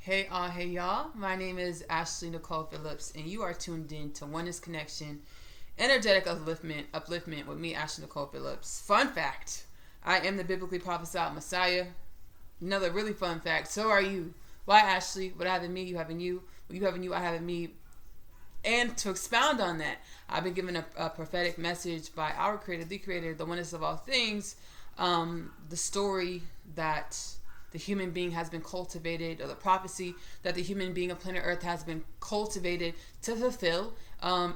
Hey y'all. My name is Ashley-Nicole Phillips, and you are tuned in to Oneness Connection, Energetic Upliftment with me, Ashley-Nicole Phillips. Fun fact, I am the biblically prophesied Messiah. Another really fun fact, so are you. Why, Ashley? What I have in me, you have in you. What you have in you, I have in me. And to expound on that, I've been given a prophetic message by our Creator, the Creator, the oneness of all things, the story that the human being has been cultivated, or the prophecy that the human being of planet Earth has been cultivated to fulfill,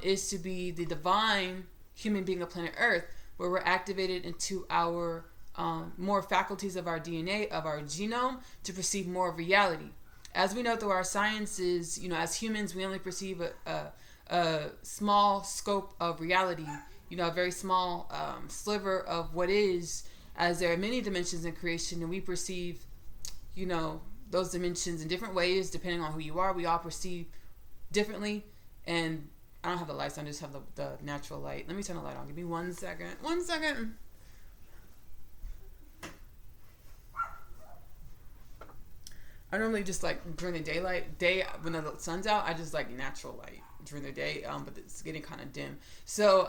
is to be the divine human being of planet Earth, where we're activated into our more faculties of our DNA, of our genome, to perceive more of reality. As we know through our sciences, as humans, we only perceive a small scope of reality, a very small sliver of what is, as there are many dimensions in creation, and we perceive, those dimensions in different ways, depending on who you are. We all perceive differently, and I don't have the lights on, I just have the natural light. Let me turn the light on. Give me 1 second. 1 second. I normally just like during the day when the sun's out, I just like natural light during the day, but it's getting kind of dim. So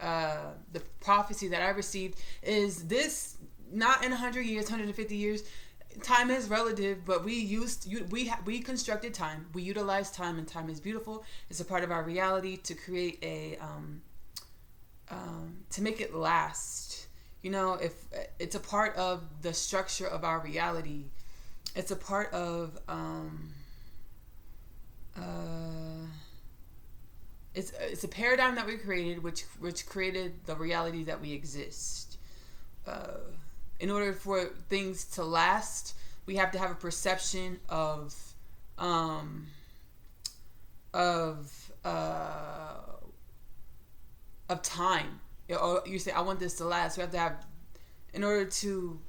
the prophecy that I received is this: not in 100 years, 150 years. Time is relative, but we constructed time. We utilize time, and time is beautiful. It's a part of our reality to create to make it last. If it's a part of the structure of our reality. It's a part of it's a paradigm that we created, which created the reality that we exist. In order for things to last, we have to have a perception of time. You say, I want this to last. We have to have, in order to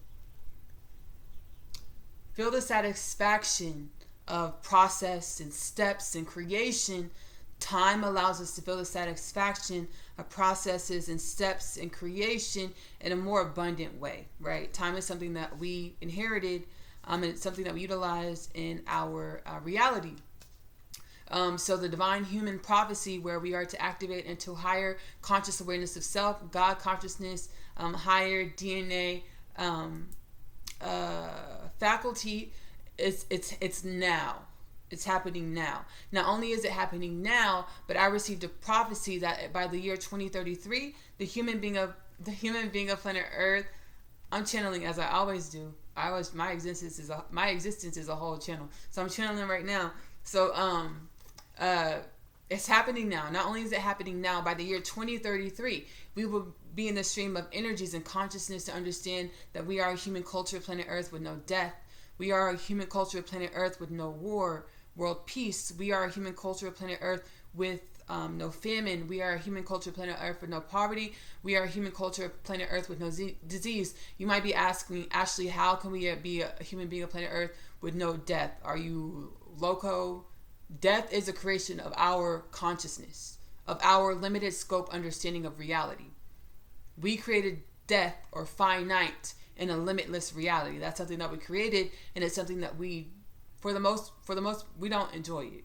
feel the satisfaction of process and steps and creation, time allows us to feel the satisfaction of processes and steps and creation in a more abundant way, right? Time is something that we inherited, and it's something that we utilize in our reality. So the divine human prophecy, where we are to activate into higher conscious awareness of self, God consciousness, higher DNA, faculty, it's now. It's happening now. Not only is it happening now, but I received a prophecy that by the year 2033, the human being of planet Earth, I'm channeling as I always do. My existence is a whole channel. So I'm channeling right now. So it's happening now. Not only is it happening now, by the year 2033, we will be in the stream of energies and consciousness to understand that we are a human culture of planet Earth with no death. We are a human culture of planet Earth with no war, world peace. We are a human culture of planet Earth with no famine. We are a human culture of planet Earth with no poverty. We are a human culture of planet Earth with no disease. You might be asking, Ashley, how can we be a human being of planet Earth with no death? Are you loco? Death is a creation of our consciousness, of our limited scope understanding of reality. We created death, or finite, in a limitless reality. That's something that we created, and it's something that we, for the most, we don't enjoy it.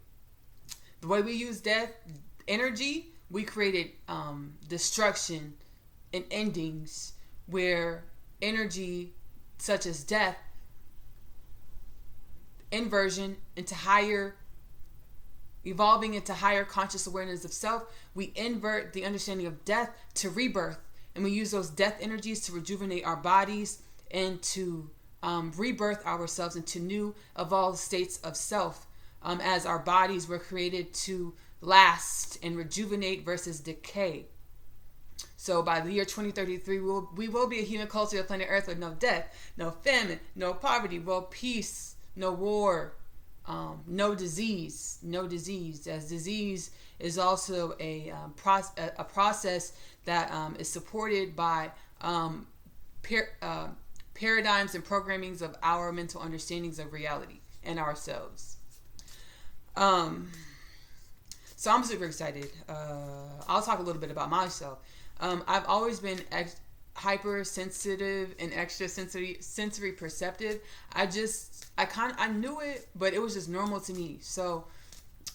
The way we use death energy, we created destruction and endings, where energy such as death, inversion into higher, evolving into higher conscious awareness of self, we invert the understanding of death to rebirth. And we use those death energies to rejuvenate our bodies and to rebirth ourselves into new evolved states of self, as our bodies were created to last and rejuvenate versus decay. So by the year 2033, we will be a human culture of planet Earth with no death, no famine, no poverty, world peace, no war, no disease, as disease is also a process that is supported by paradigms and programmings of our mental understandings of reality and ourselves. So I'm super excited. I'll talk a little bit about myself. I've always been hypersensitive and extra sensory perceptive. I knew it, but it was just normal to me. So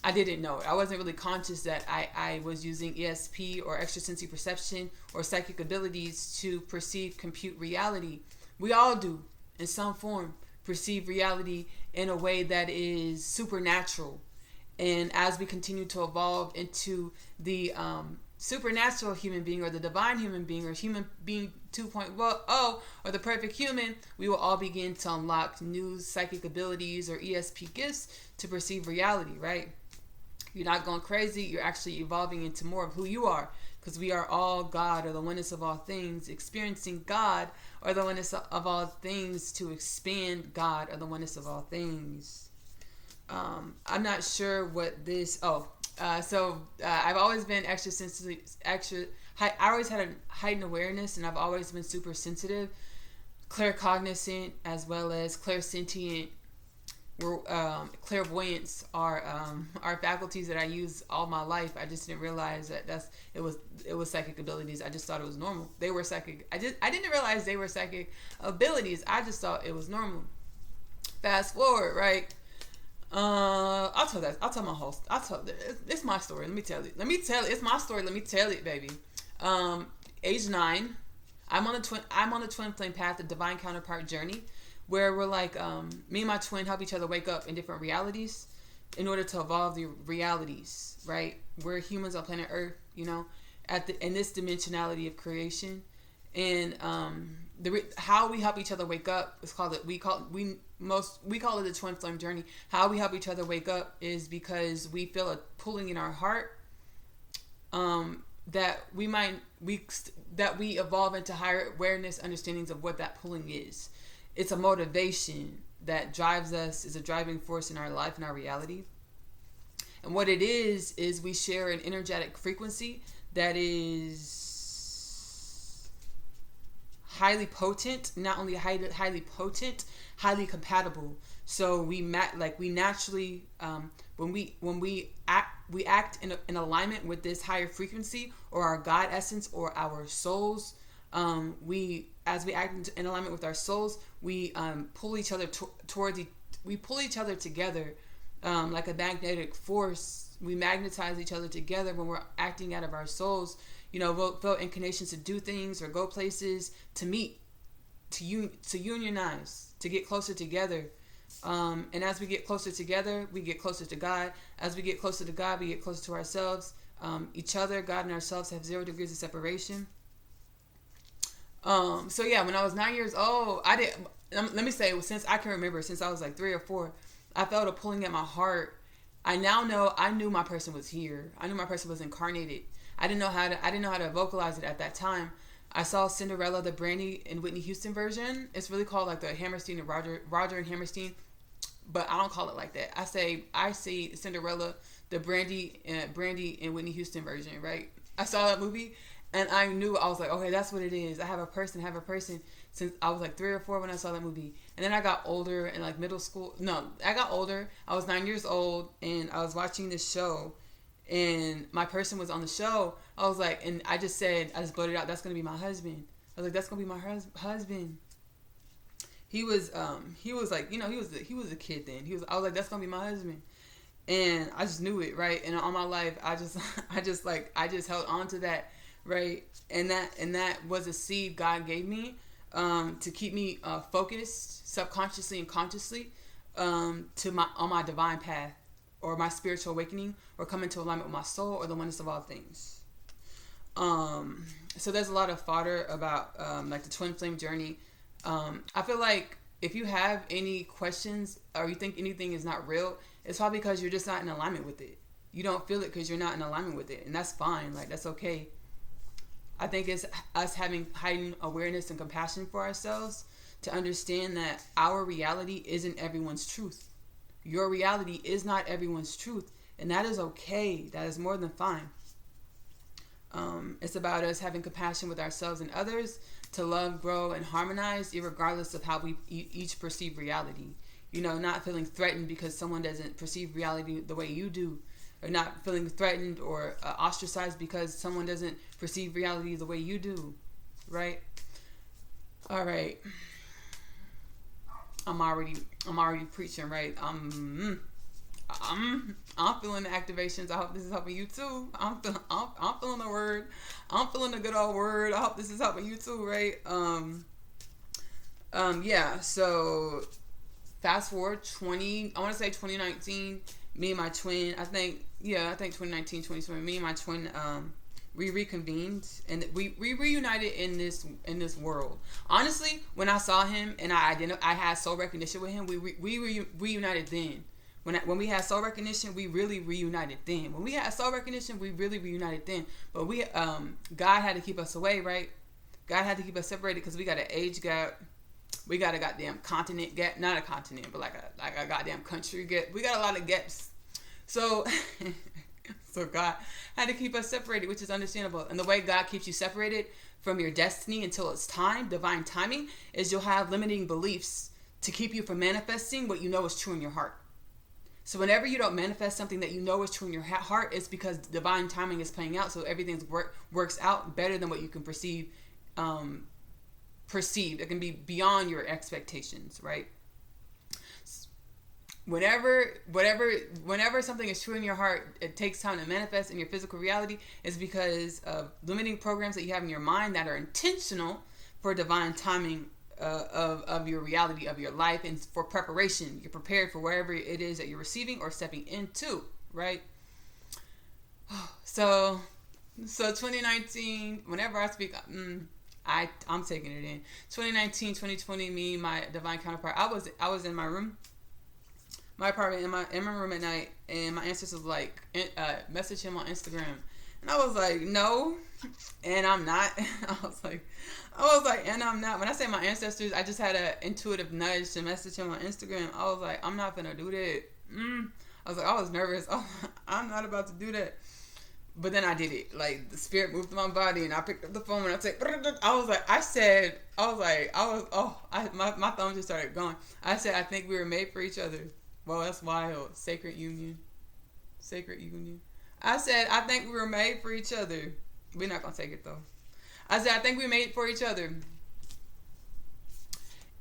I didn't know it. I wasn't really conscious that I was using ESP or extrasensory perception or psychic abilities to perceive, compute reality. We all do, in some form, perceive reality in a way that is supernatural. And as we continue to evolve into the supernatural human being, or the divine human being, or human being 2.0, or the perfect human, we will all begin to unlock new psychic abilities or ESP gifts to perceive reality, right? You're not going crazy. You're actually evolving into more of who you are, because we are all God, or the oneness of all things, experiencing God, or the oneness of all things to expand God, or the oneness of all things. I'm not sure what this. I've always been extra sensitive. I always had a heightened awareness, and I've always been super sensitive, claircognizant, as well as clairsentient. Clairvoyance are faculties that I use all my life. I just didn't realize that it was psychic abilities. I just thought it was normal. They were psychic. I didn't realize they were psychic abilities. I just thought it was normal. Fast forward, right? I'll tell my host. It's my story. Let me tell it. It's my story. Let me tell it, baby. Age 9, I'm on the twin flame path, the divine counterpart journey, where we're like, me and my twin help each other wake up in different realities in order to evolve the realities, right? We're humans on planet Earth, in this dimensionality of creation, and how we help each other wake up is we call it the twin flame journey. How we help each other wake up is because we feel a pulling in our heart, that we evolve into higher awareness, understandings of what that pulling is. It's a motivation that drives us, is a driving force in our life and our reality. And what it is we share an energetic frequency that is highly potent, not only highly potent, highly compatible. So we naturally, when we act in alignment with this higher frequency, or our God essence, or our souls. As we act in alignment with our souls, we pull each other we pull each other together, like a magnetic force. We magnetize each other together when we're acting out of our souls. We'll feel inclinations to do things or go places, to meet, to unionize, to get closer together. And as we get closer together, we get closer to God. As we get closer to God, we get closer to ourselves. Each other, God and ourselves, have 0 degrees of separation. When I was 9 years old, let me say, since I can remember, since I was like 3 or 4, I felt a pulling at my heart. I knew my person was here. I knew my person was incarnated. I didn't know how to vocalize it at that time. I saw Cinderella, the Brandy and Whitney Houston version. It's really called like the Hammerstein and Roger and Hammerstein, but I don't call it like that. I see Cinderella, the Brandy and Whitney Houston version, right? I saw that movie, and I knew, I was like, okay, that's what it is. I have a person since I was like 3 or 4 when I saw that movie. And then I got older in like middle school. No, I got older. I was 9 years old, and I was watching this show, and my person was on the show. I was like, and I just blurted out, that's going to be my husband. I was like, that's going to be my husband. He was like, he was a kid then. I was like, that's going to be my husband. And I just knew it, right? And all my life, I just held on to that, right? And that was a seed God gave me, to keep me focused subconsciously and consciously, on my divine path, or my spiritual awakening, or come into alignment with my soul, or the oneness of all things. So there's a lot of fodder about like the twin flame journey. I feel like if you have any questions, or you think anything is not real, it's probably because you're just not in alignment with it. You don't feel it because you're not in alignment with it, and that's fine. Like, that's okay. I think it's us having heightened awareness and compassion for ourselves to understand that our reality isn't everyone's truth. Your reality is not everyone's truth, and that is okay. That is more than fine. It's about us having compassion with ourselves and others, to love, grow, and harmonize, regardless of how we each perceive reality. Not feeling threatened because someone doesn't perceive reality the way you do, or not feeling threatened or ostracized because someone doesn't perceive reality the way you do, right? All right. I'm already I'm already preaching, right? I'm feeling the activations. I hope this is helping you too. I'm feeling the word. I'm feeling the good old word. I hope this is helping you too, right? Yeah. So fast forward 20. I want to say 2019. Me and my twin. I think 2019, 2020. Me and my twin. We reconvened and we reunited in this world. Honestly, when I saw him and I had soul recognition with him, we reunited then. When we had soul recognition, we really reunited then. When we had soul recognition, we really reunited then. But God had to keep us away, right? God had to keep us separated because we got an age gap. We got a goddamn continent gap, not a continent, but like a goddamn country gap. We got a lot of gaps. So so God had to keep us separated, which is understandable. And the way God keeps you separated from your destiny until it's time, divine timing, is you'll have limiting beliefs to keep you from manifesting what you know is true in your heart. So whenever you don't manifest something that you know is true in your heart, it's because divine timing is playing out. So everything works out better than what you can perceive. It can be beyond your expectations, right? Whenever something is true in your heart, it takes time to manifest in your physical reality, is because of limiting programs that you have in your mind that are intentional for divine timing of your reality, of your life, and for preparation. You're prepared for wherever it is that you're receiving or stepping into, right? So 2019, whenever I speak, I'm taking it in. 2019, 2020, me, my divine counterpart, I was in my room, my apartment, in my room at night, and my ancestors was like, message him on Instagram. And I was like, no, and I'm not. I was like, and I'm not. When I say my ancestors, I just had an intuitive nudge to message him on Instagram. I was like, I'm not gonna do that. I was like, I was nervous. Oh, I'm not about to do that. But then I did it. Like, the spirit moved through my body, and I picked up the phone, and I said, my thumb just started going. I said, I think we were made for each other. Well, that's wild. Sacred union. I said, I think we were made for each other. We're not going to take it, though. I said, I think we made for each other.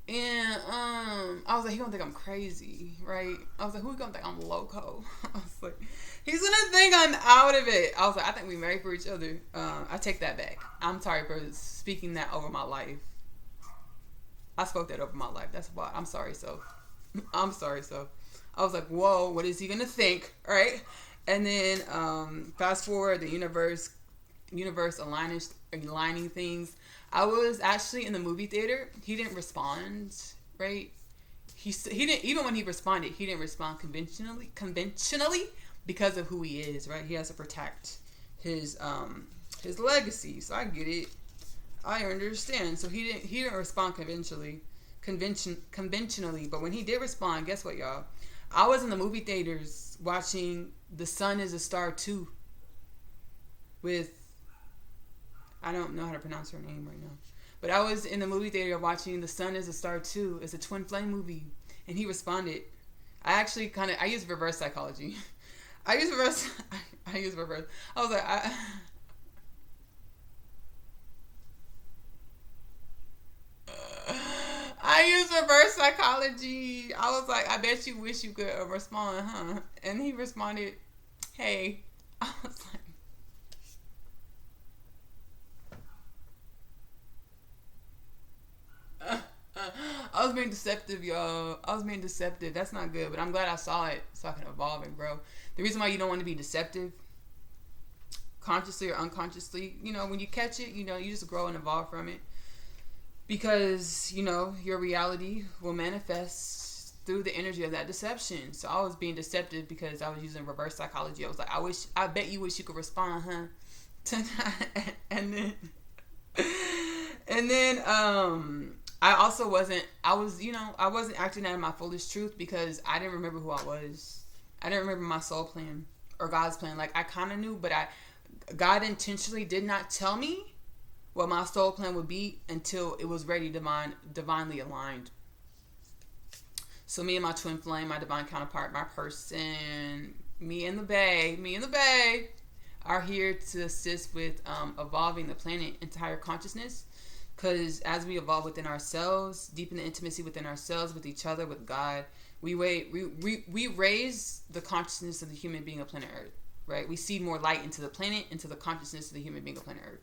And I was like, he gonna think I'm crazy, right? I was like, who's gonna think I'm loco? I was like, he's gonna think I'm out of it. I was like, I think we married for each other. I take that back. I'm sorry for speaking that over my life. I spoke that over my life. That's why. I'm sorry, so. I was like, whoa, what is he gonna think, right? And then fast forward, the universe aligning things. I was actually in the movie theater. He didn't respond, right? He didn't, even when he responded, he didn't respond conventionally because of who he is, right? He has to protect his legacy. So I get it. I understand. So he didn't respond conventionally. But when he did respond, guess what, y'all? I was in the movie theaters watching The Sun is a Star 2 with, I don't know how to pronounce her name right now. But I was in the movie theater watching The Sun is a Star 2. It's a twin flame movie. And he responded. I use reverse psychology. I use reverse. I was like, I use reverse psychology. I was like, I bet you wish you could respond, huh? And he responded, hey. I was like, I was being deceptive, y'all. That's not good, but I'm glad I saw it so I can evolve and grow. The reason why you don't want to be deceptive, consciously or unconsciously, when you catch it, you just grow and evolve from it. Because, your reality will manifest through the energy of that deception. So I was being deceptive because I was using reverse psychology. I was like, I bet you wish you could respond, huh? and then I also wasn't acting out of my fullest truth because I didn't remember who I was. I didn't remember my soul plan or God's plan. Like, I kind of knew, but God intentionally did not tell me what my soul plan would be until it was ready, divinely aligned. So me and my twin flame, my divine counterpart, my person, me and the bae, are here to assist with evolving the planet into higher consciousness Because as we evolve within ourselves, deepen the intimacy within ourselves, with each other, with God, we raise the consciousness of the human being of planet Earth, right? We seed more light into the planet, into the consciousness of the human being of planet Earth.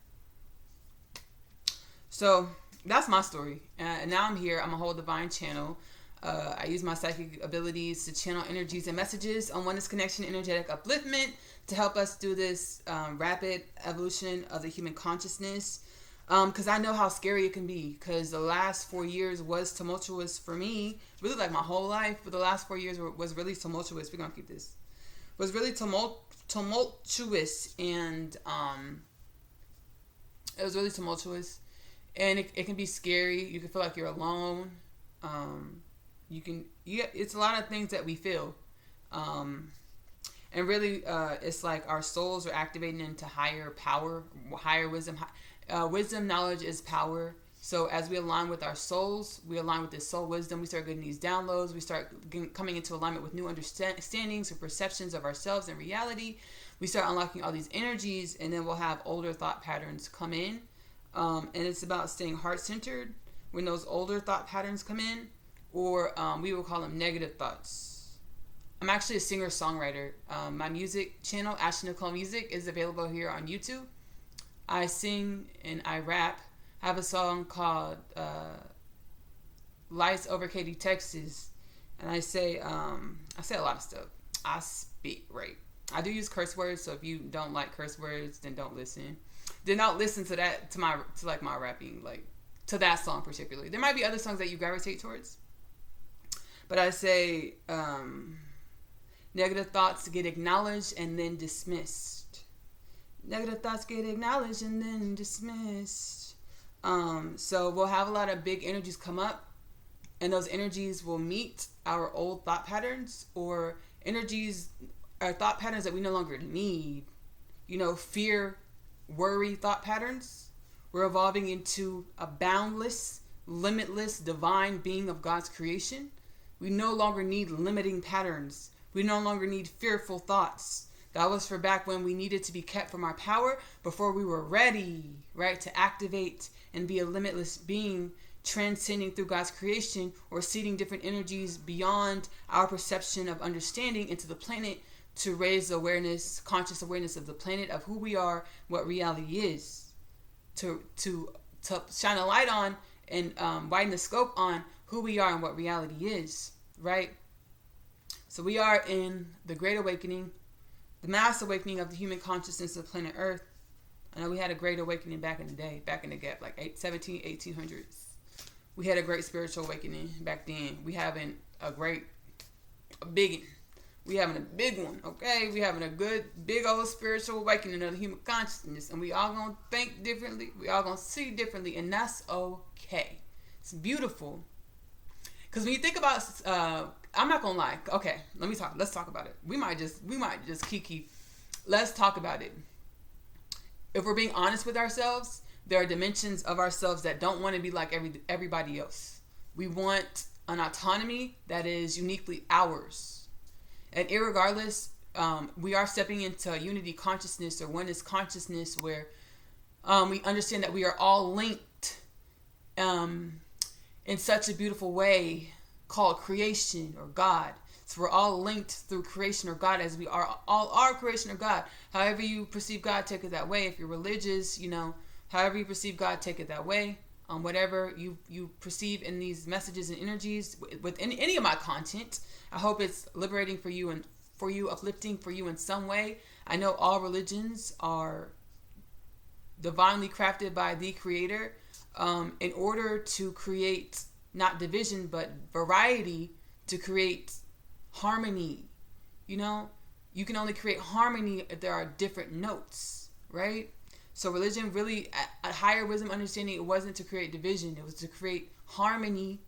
So that's my story. And now I'm here. I'm a whole divine channel. I use my psychic abilities to channel energies and messages on oneness connection, energetic upliftment, to help us do this rapid evolution of the human consciousness. Because I know how scary it can be. Because the last 4 years was tumultuous for me. Really, like my whole life. But the last 4 years was really tumultuous. We're going to keep this. Was really tumultuous. And it was really tumultuous. And it can be scary. You can feel like you're alone. It's a lot of things that we feel. And really, it's like our souls are activating into higher power, higher wisdom. Wisdom, knowledge is power. So as we align with our souls, we align with this soul wisdom. We start getting these downloads. We start coming into alignment with new understandings or perceptions of ourselves and reality. We start unlocking all these energies, and then we'll have older thought patterns come in. And it's about staying heart-centered when those older thought patterns come in, or we will call them negative thoughts. I'm actually a singer-songwriter. My music channel, Ashley-Nicole Music, is available here on YouTube. I sing and I rap. I have a song called Lights Over Katy, Texas. And I say a lot of stuff. I speak right. I do use curse words, so if you don't like curse words, then don't listen. Then don't listen to that, to my rapping, like to that song particularly. There might be other songs that you gravitate towards. But I say negative thoughts get acknowledged and then dismissed. Negative thoughts get acknowledged and then dismissed. So we'll have a lot of big energies come up, and those energies will meet our old thought patterns, or energies or thought patterns that we no longer need. Fear, worry thought patterns. We're evolving into a boundless, limitless, divine being of God's creation. We no longer need limiting patterns. We no longer need fearful thoughts. That was for back when we needed to be kept from our power before we were ready, right, to activate and be a limitless being, transcending through God's creation, or seeding different energies beyond our perception of understanding into the planet to raise the awareness, conscious awareness of the planet, of who we are, what reality is, to shine a light on and widen the scope on who we are and what reality is, right? So we are in the Great Awakening, the mass awakening of the human consciousness of planet Earth. I know we had a great awakening back in the day, back in the gap, like 1800s. We had a great spiritual awakening back then. We having a big one, okay? We having a good, big old spiritual awakening of the human consciousness. And we all gonna think differently. We all gonna see differently. And that's okay. It's beautiful. Because when you think about, I'm not gonna lie. Okay, let's talk about it. We might just kiki. Let's talk about it. If we're being honest with ourselves, there are dimensions of ourselves that don't want to be like everybody else. We want an autonomy that is uniquely ours. And irregardless, we are stepping into unity consciousness, or oneness consciousness, where we understand that we are all linked in such a beautiful way called creation or God. So we're all linked through creation or God, as we are all are creation or God. However you perceive God, take it that way. If you're religious, however you perceive God, take it that way. Whatever you perceive in these messages and energies within any of my content, I hope it's liberating for you and for you, uplifting for you in some way. I know all religions are divinely crafted by the Creator in order to create not division but variety, to create harmony. You can only create harmony if there are different notes, right? So religion really, at higher wisdom understanding, it wasn't to create division. It was to create harmony,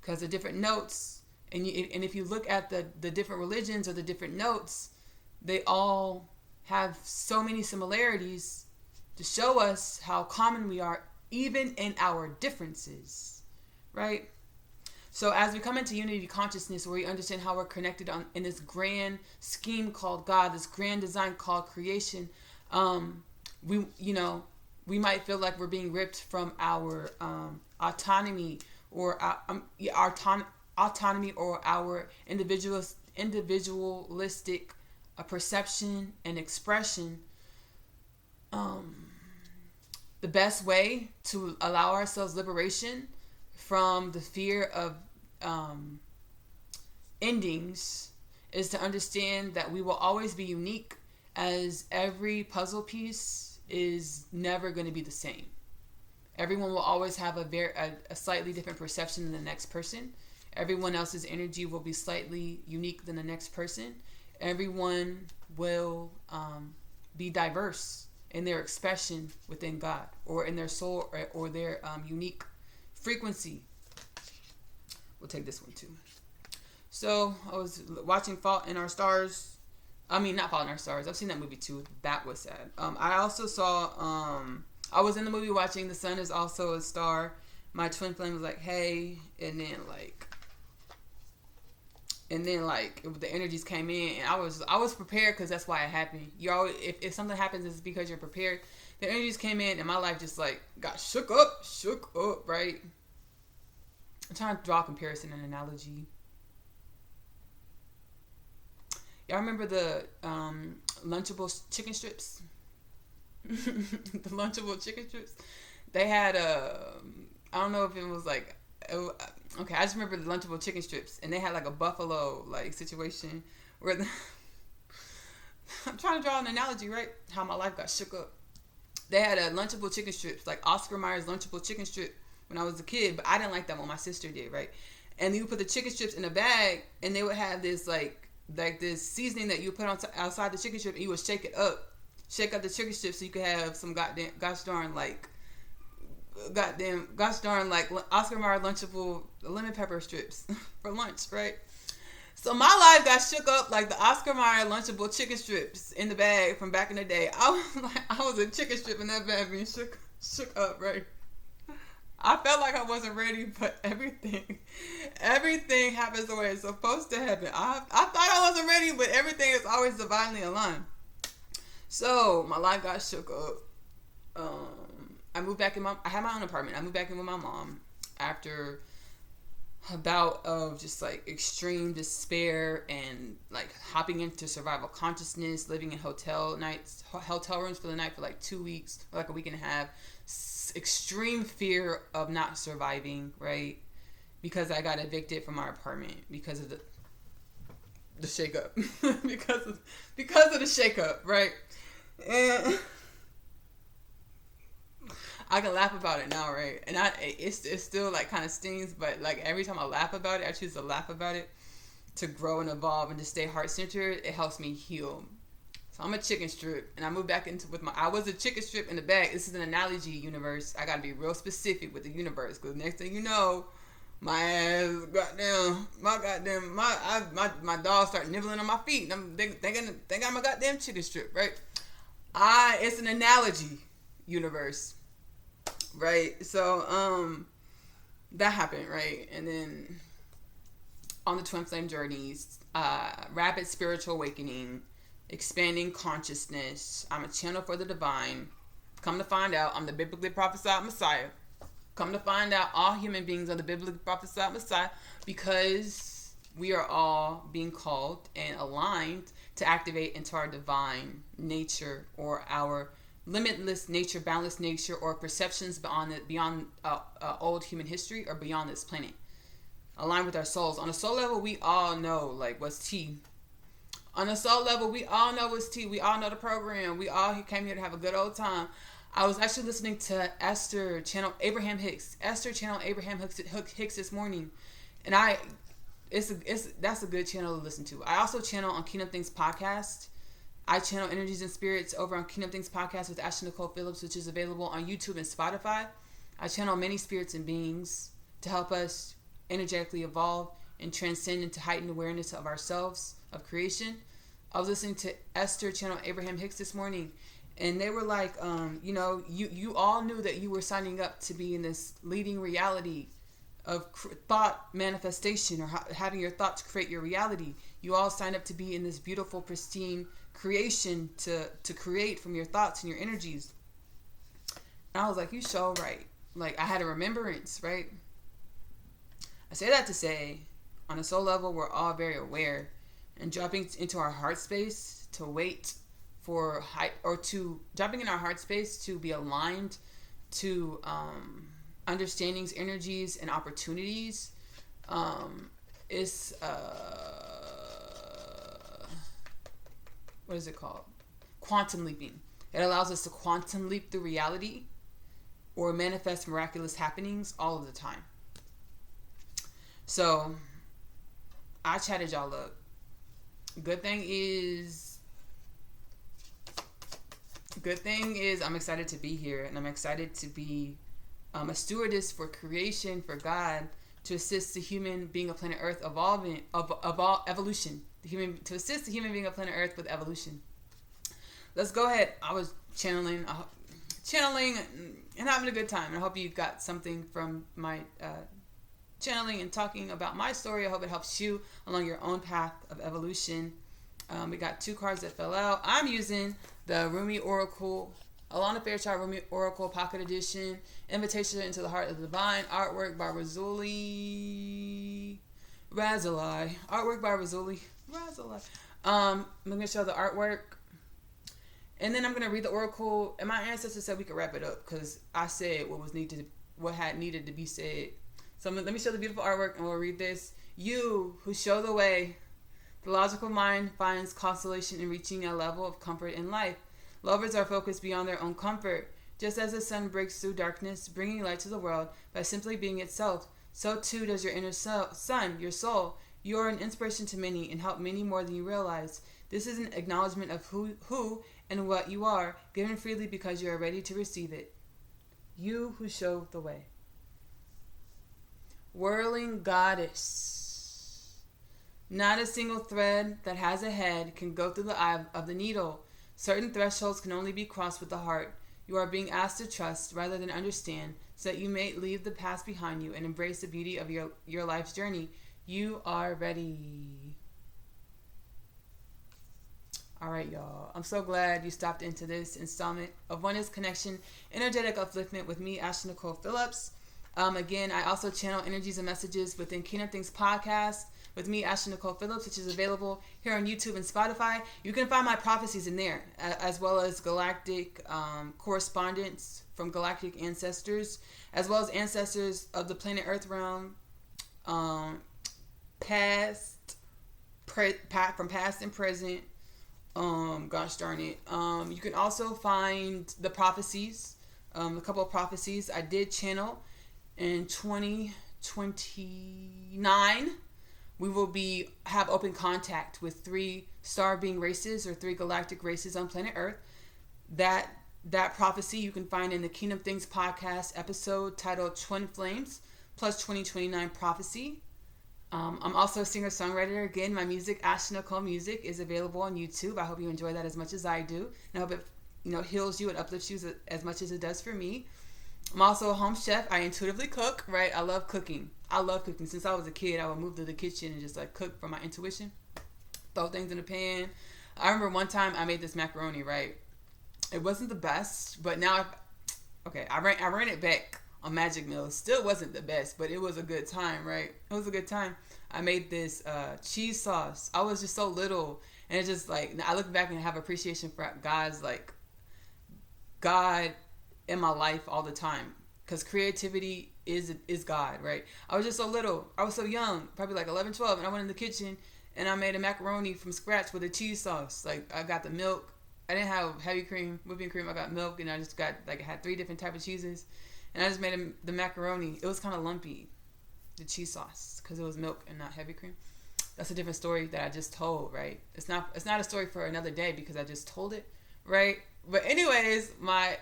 because of different notes. And if you look at the different religions or the different notes, they all have so many similarities to show us how common we are, even in our differences, right? So as we come into unity consciousness, where we understand how we're connected in this grand scheme called God, this grand design called creation, we might feel like we're being ripped from our autonomy or autonomy or our individualistic perception and expression. The best way to allow ourselves liberation from the fear of endings is to understand that we will always be unique, as every puzzle piece is never going to be the same. Everyone will always have a slightly different perception than the next person. Everyone else's energy will be slightly unique than the next person. Everyone will be diverse in their expression within God, or in their soul, or their unique frequency. We'll take this one too. So I was watching Fault in Our Stars. I mean, not Fault in Our Stars. I've seen that movie too. That was sad. I also saw, I was in the movie watching The Sun Is Also a Star. My twin flame was like, hey, and then the energies came in, and I was prepared, because that's why it happened. You always, if something happens, it's because you're prepared. The energies came in, and my life just like got shook up, right? I'm trying to draw a comparison and analogy. Y'all remember the Lunchable chicken strips? The Lunchable chicken strips. They had I don't know if it was like, okay, I just remember the Lunchable chicken strips, and they had like a buffalo like situation where I'm trying to draw an analogy, right? How my life got shook up. They had a Lunchable chicken strips, like Oscar Mayer's Lunchable chicken strip when I was a kid, but I didn't like that one. My sister did, right? And you would put the chicken strips in a bag, and they would have this like this seasoning that you would put on outside the chicken strip, and you would shake up the chicken strips, so you could have some gosh darn like Oscar Mayer Lunchable lemon pepper strips for lunch, right? So my life got shook up like the Oscar Mayer Lunchable chicken strips in the bag from back in the day. I was a chicken strip in that bag being shook up, right? I felt like I wasn't ready, but everything happens the way it's supposed to happen. I thought I wasn't ready, but everything is always divinely aligned. So my life got shook up. I moved back in I had my own apartment. I moved back in with my mom after a bout of just like extreme despair and like hopping into survival consciousness, living in hotel rooms for the night for like 2 weeks, or like a week and a half. Extreme fear of not surviving, right? Because I got evicted from our apartment because of the shakeup. because of the shakeup, right? And I can laugh about it now, right? And it's still like kind of stings, but like every time I laugh about it, I choose to laugh about it to grow and evolve and to stay heart centered. It helps me heal. So I'm a chicken strip, and I moved back I was a chicken strip in the bag. This is an analogy, universe. I gotta be real specific with the universe, because next thing you know, my dogs start nibbling on my feet, and I'm thinking I'm a goddamn chicken strip, right? It's an analogy, universe, right? So that happened, right? And then on the twin flame journeys, rapid spiritual awakening, expanding consciousness. I'm a channel for the divine. Come to find out, I'm the biblically prophesied Messiah. Come to find out, all human beings are the biblically prophesied Messiah, because we are all being called and aligned to activate into our divine nature, or our limitless nature, boundless nature, or perceptions beyond old human history, or beyond this planet. Align with our souls. On a soul level, we all know like what's T. On a soul level, we all know what's T. We all know the program. We all came here to have a good old time. I was actually listening to Esther channel Abraham Hicks this morning, and that's a good channel to listen to. I also channel on Kingdom Things podcast. I channel energies and spirits over on Kingdom Things podcast with Ashley-Nicole Phillips, which is available on YouTube and Spotify. I channel many spirits and beings to help us energetically evolve and transcend into heightened awareness of ourselves, of creation. I was listening to Esther channel Abraham Hicks this morning, and they were like, you all knew that you were signing up to be in this leading reality of thought manifestation, or having your thoughts create your reality. You all signed up to be in this beautiful, pristine creation to create from your thoughts and your energies. And I was like, you so right. Like, I had a remembrance, right? I say that to say, on a soul level, we're all very aware, and dropping into our heart space to wait for height, or to dropping in our heart space to be aligned to understandings, energies, and opportunities is what is it called? Quantum leaping. It allows us to quantum leap through reality or manifest miraculous happenings all of the time. So I chatted y'all up. Good thing is I'm excited to be here, and I'm excited to be a stewardess for creation, for God, to assist the human being of planet Earth evolution. To assist the human being of planet Earth with evolution. Let's go ahead. I was channeling and having a good time. And I hope you got something from my channeling and talking about my story. I hope it helps you along your own path of evolution. We got 2 cards that fell out. I'm using the Rumi Oracle, Alana Fairchild Rumi Oracle Pocket Edition, Invitation into the Heart of the Divine, artwork by Razuli. Artwork by Razuli. I'm going to show the artwork. And then I'm going to read the oracle. And my ancestors said we could wrap it up because I said what had needed to be said. So let me show the beautiful artwork and we'll read this. You who show the way. The logical mind finds consolation in reaching a level of comfort in life. Lovers are focused beyond their own comfort. Just as the sun breaks through darkness, bringing light to the world by simply being itself, so too does your inner sun, your soul. You are an inspiration to many and help many more than you realize. This is an acknowledgement of who and what you are, given freely because you are ready to receive it. You who show the way. Whirling goddess. Not a single thread that has a head can go through the eye of the needle. Certain thresholds can only be crossed with the heart. You are being asked to trust rather than understand, so that you may leave the past behind you and embrace the beauty of your life's journey. You are ready. All right, y'all. I'm so glad you stopped into this installment of Oneness Connection, Energetic Upliftment with me, Ashley-Nicole Phillips. Again, I also channel energies and messages within Kingdom Things Podcast with me, Ashley-Nicole Phillips, which is available here on YouTube and Spotify. You can find my prophecies in there, as well as galactic correspondence from galactic ancestors, as well as ancestors of the planet Earth realm, from past and present. Gosh darn it. You can also find the prophecies, a couple of prophecies I did channel in 2029. We will have open contact with 3 star being races or 3 galactic races on planet Earth. That prophecy you can find in the Kingdom Things Podcast episode titled Twin Flames plus 2029 Prophecy. I'm also a singer-songwriter. Again, my music, Ashley-Nicole Music, is available on YouTube. I hope you enjoy that as much as I do. And I hope it heals you and uplifts you as much as it does for me. I'm also a home chef. I intuitively cook, right? I love cooking. Since I was a kid, I would move to the kitchen and just cook from my intuition. Throw things in the pan. I remember one time I made this macaroni, right? It wasn't the best, but now I ran it back on Magic Meal. Still wasn't the best, but it was a good time, right? It was a good time. I made this cheese sauce. I was just so little, and it's just I look back and have appreciation for God in my life all the time, because creativity is God, right? I was just so little. I was so young, probably 11, 12, and I went in the kitchen and I made a macaroni from scratch with a cheese sauce. I got the milk. I didn't have heavy cream, whipping cream. I got milk, and I just got I had 3 different types of cheeses, and I just made the macaroni. It was kind of lumpy, the cheese sauce, because it was milk and not heavy cream. That's a different story that I just told, right? It's not a story for another day because I just told it, right? But anyways, my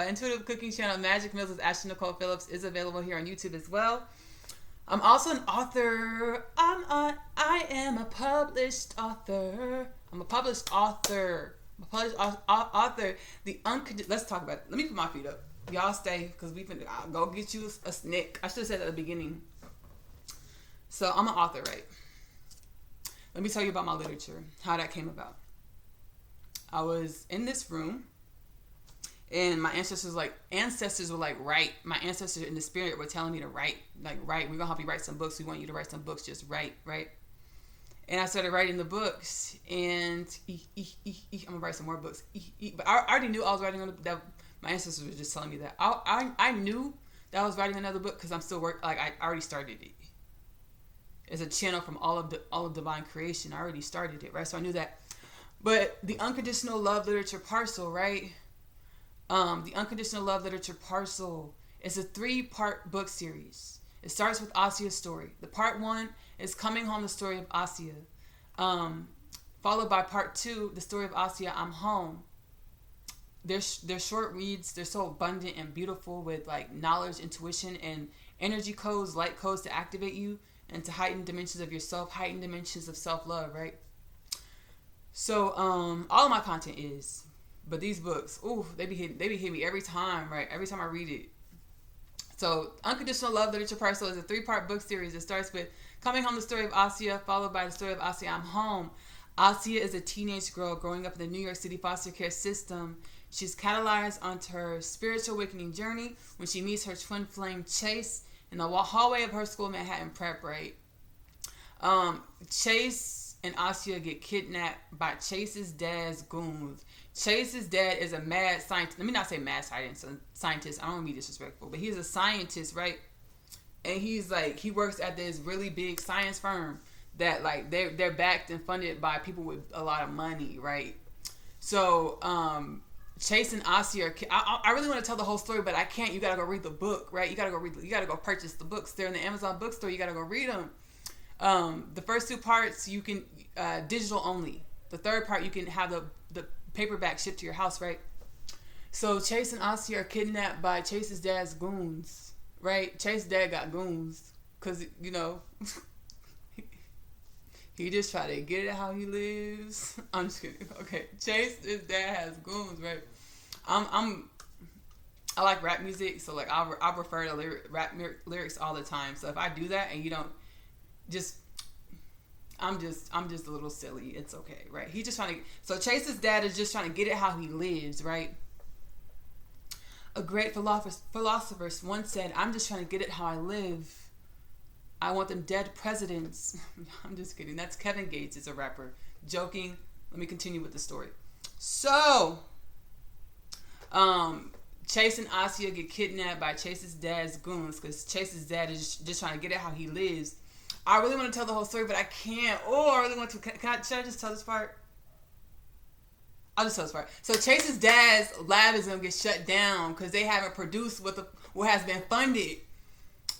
intuitive cooking channel, Magic Meals with Ashley-Nicole Phillips, is available here on YouTube as well. I'm also an author. I am a published author. I'm a published author. Let's talk about it. Let me put my feet up. Y'all stay, because I'll go get you a snack. I should have said that at the beginning. So I'm an author, right? Let me tell you about my literature, how that came about. I was in this room. And my ancestors were like, write. My ancestors in the spirit were telling me to write. Like, write. We're going to help you write some books. We want you to write some books. Just write, right? And I started writing the books. And I'm going to write some more books. But I already knew I was writing on that. My ancestors were just telling me that. I knew that I was writing another book because I'm still like, I already started it. It's a channel from all of divine creation. I already started it, right? So I knew that. But the Unconditional Love Literature Parcel, right? The Unconditional Love Literature Parcel is a 3-part book series. It starts with Asia's story. The part 1 is Coming Home, the story of Asia. Followed by part 2, the story of Asia, I'm Home. They're short reads. They're so abundant and beautiful with like knowledge, intuition, and energy codes, light codes to activate you and to heighten dimensions of yourself, heighten dimensions of self-love, right? So all of my content is. But these books, ooh, they be hitting me every time, right? Every time I read it. So, Unconditional Love Literature Parcel is a 3-part book series. It starts with Coming Home, the story of Asia, followed by the story of Asia, I'm Home. Asia is a teenage girl growing up in the New York City foster care system. She's catalyzed onto her spiritual awakening journey when she meets her twin flame Chase in the hallway of her school Manhattan Prep, right? Chase and Asia get kidnapped by Chase's dad's goons. Chase's dad is a mad scientist. Let me not say mad scientist. I don't want to be disrespectful, but he's a scientist, right? And he's like, he works at this really big science firm that like they're backed and funded by people with a lot of money, right? So Chase and Asia I really want to tell the whole story, but I can't. You gotta go read the book, right? You gotta go purchase the books. They're in the Amazon bookstore. You gotta go read them. The first 2 parts you can digital only. The third part you can have the paperback shipped to your house, right? So Chase and Asia are kidnapped by Chase's dad's goons, right? Chase's dad got goons because, you know, he just try to get it how he lives. I'm just kidding. Okay, Chase's dad has goons, right? I like rap music, so like I refer to rap lyrics all the time. So if I do that and you don't, I'm just a little silly. It's okay, right? He's just trying to. So Chase's dad is just trying to get it how he lives, right? A great philosopher once said, "I'm just trying to get it how I live. I want them dead presidents." I'm just kidding. That's Kevin Gates. Is a rapper. Joking. Let me continue with the story. So, Chase and Asia get kidnapped by Chase's dad's goons because Chase's dad is just trying to get it how he lives. I really want to tell the whole story, but I can't. Oh, I really want to. Should I just tell this part? I'll just tell this part. So Chase's dad's lab is going to get shut down because they haven't produced what has been funded.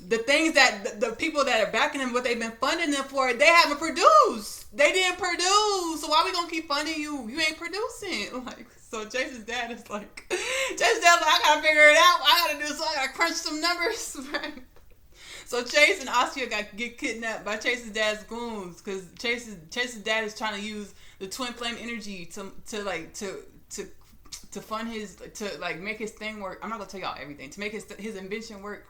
The things that the people that are backing them, what they've been funding them for, they haven't produced. They didn't produce. So why are we going to keep funding you? You ain't producing. Like, so Chase's dad is like, I got to figure it out. I got to do so. I got to crunch some numbers, right? So Chase and Asia get kidnapped by Chase's dad's goons because Chase's dad is trying to use the twin flame energy to fund his to like make his thing work. I'm not gonna tell y'all everything to make his invention work,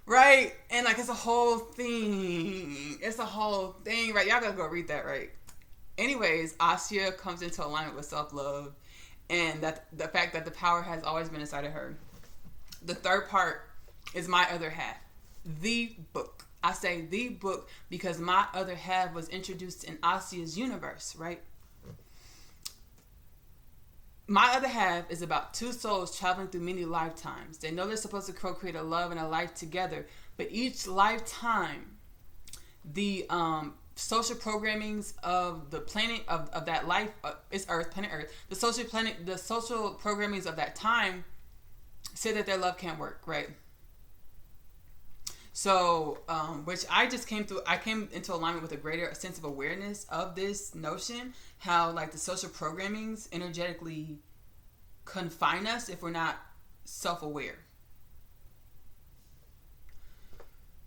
right? And like it's a whole thing. It's a whole thing, right? Y'all gotta go read that, right? Anyways, Asia comes into alignment with self-love, and that the fact that the power has always been inside of her. The third part is My Other Half, the book. I say the book because My Other Half was introduced in Asia's universe, right? My Other Half is about 2 souls traveling through many lifetimes. They know they're supposed to co-create a love and a life together, but each lifetime, the social programmings of the planet of that life is Earth, planet Earth. The social programmings of that time say that their love can't work, right? So, which I came into alignment with a greater sense of awareness of this notion, how like the social programmings energetically confine us if we're not self-aware.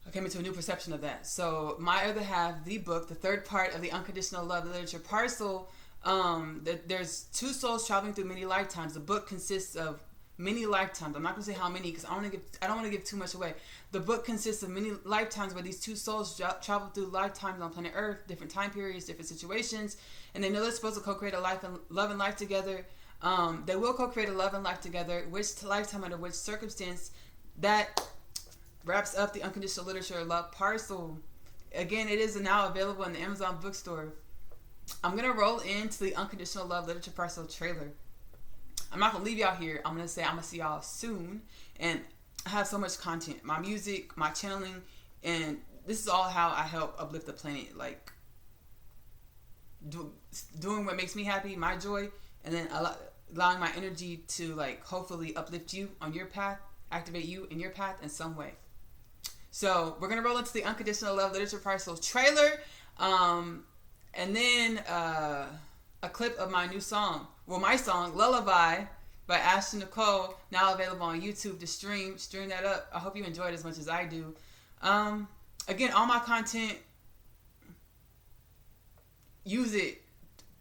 I came into a new perception of that. So, My Other Half, the book, the third part of the Unconditional Love Literature Parcel, there's 2 souls traveling through many lifetimes. The book consists of many lifetimes. I'm not going to say how many because I don't want to give too much away. The book consists of many lifetimes where these 2 souls travel through lifetimes on planet Earth, different time periods, different situations, and they know they're supposed to co-create a life and love and life together. They will co-create a love and life together, which lifetime under which circumstance. That wraps up the Unconditional Literature Love parcel. Again, it is now available in the Amazon bookstore. I'm going to roll into the Unconditional Love Literature parcel trailer. I'm not going to leave y'all here. I'm going to say I'm going to see y'all soon. And I have so much content. My music, my channeling, and this is all how I help uplift the planet. Like, doing what makes me happy, my joy, and then allowing my energy to, like, hopefully uplift you on your path, activate you in your path in some way. So we're going to roll into the Unconditional Love Literature parcel trailer. And then a clip of my new song. Well, my song, Lullaby, by Ashley-Nicole, now available on YouTube to stream. Stream that up. I hope you enjoy it as much as I do. Again, all my content, use it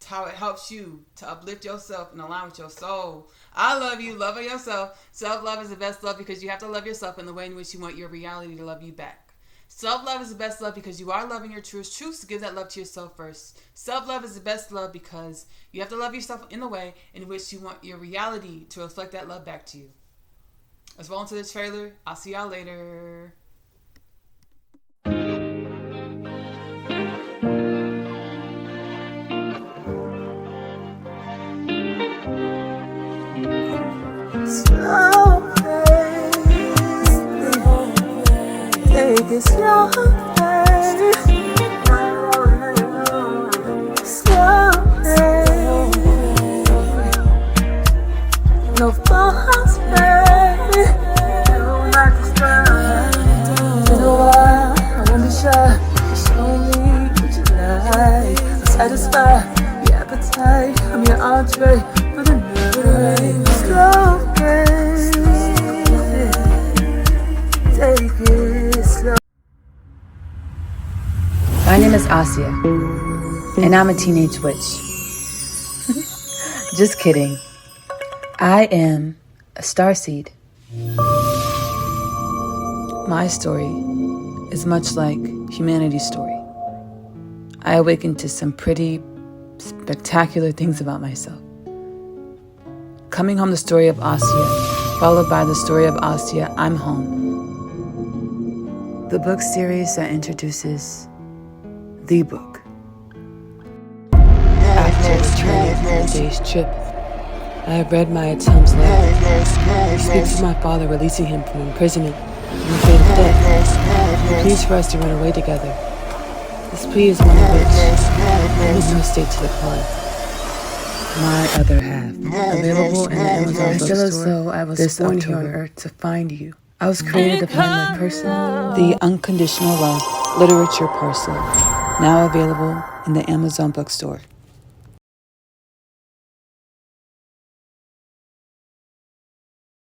to how it helps you to uplift yourself and align with your soul. I love you. Love yourself. Self-love is the best love because you have to love yourself in the way in which you want your reality to love you back. Self-love is the best love because you are loving your truest truths. Give that love to yourself first. Self-love is the best love because you have to love yourself in the way in which you want your reality to reflect that love back to you. Let's roll into the trailer. I'll see y'all later. Slow pace, take it slow pace, slow pace, no false pace, you like to start. Been a while, I won't be shy. Show me what you like. I'll satisfy your appetite. I'm your entree for the night. Slow. My name is Asia, and I'm a teenage witch. Just kidding. I am a starseed. My story is much like humanity's story. I awakened to some pretty spectacular things about myself. Coming home, the story of Asia, followed by the story of Asia, I'm Home. The book series that introduces the book. After returning from a day's trip, I have read my Atum's letter. He speaks of my father releasing him from imprisonment and the fate of death. He pleads for us to run away together. This plea is one of which I need no state to decline. My other half, available in the Amazon bookstore. I feel as though I was born here on earth to find you. I was created to find my person. The Unconditional Love Literature parcel, now available in the Amazon bookstore.